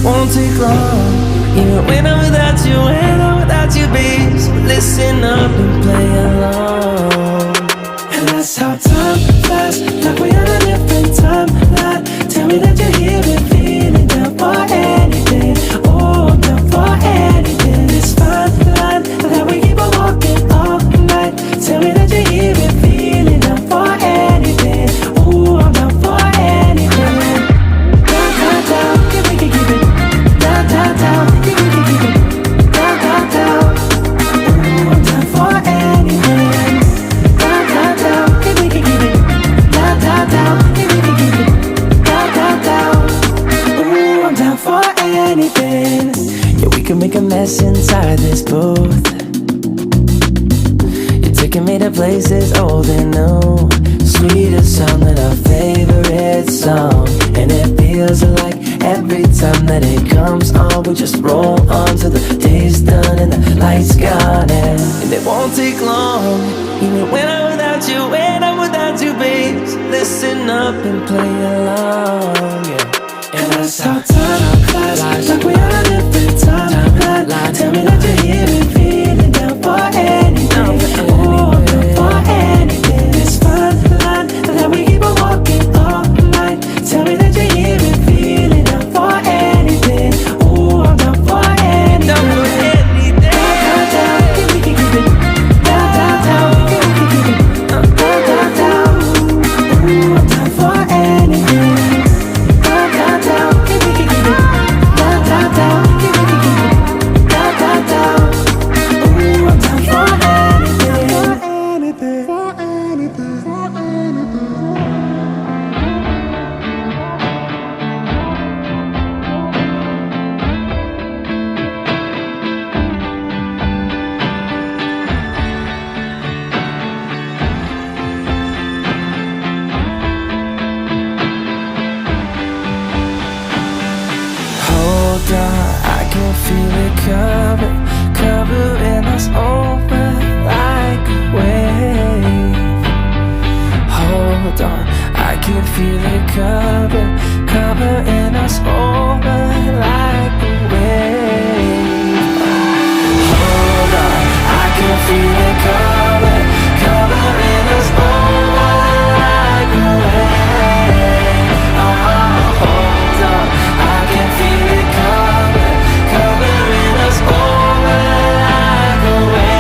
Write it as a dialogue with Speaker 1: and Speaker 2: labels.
Speaker 1: Won't take long, even when I'm without you, babe. So listen up and play along. And that's how time flies, like we're on a different timeline. Tell me that you're here and feeling down for anything. Oh, I'm down for anything. It's fine line that we keep on walking all night. Tell me that you're here and feeling down for anything. Oh, I'm down for anything. Down, down, down, if we can keep it. Down, down, down, if we can keep it. Down, down, down. Oh, I'm down for anything. Down, down, down, if we can keep it. Down, down, down, if we can keep it. Down, down, down. Oh, I'm down for anything. Yeah, we can make a mess inside this booth. You're taking me to places old and new. Sweetest sound than our favorite song. And it feels like every time that it comes on, we just roll on till the day's done and the lights gone. And it won't take long, even when I'm without you, babe. So listen up and play along, yeah. And that's how time flies, like we are a different timeline. Tell me that you're here and feeling down for anything. Oh, I'm down for anything. It's fine line that we keep on walking all night. Tell me that you're here and feeling down for anything. Oh, I'm down for anything. Down, down, down, if we can keep it. Down, down, down, if we can keep it. Down, down, down. Oh, I'm down for anything. Down, down, down, if we can keep it. Down, down, down, if we can keep it. Down, down, down. Oh, I'm down for anything. For anything. For anything. Hold on, I can feel it covering us over like a wave. Hold on, I can feel it covering us over like a wave. Hold on, I can feel it covering us over like a wave. Hold on, I can feel it covering us over like a wave.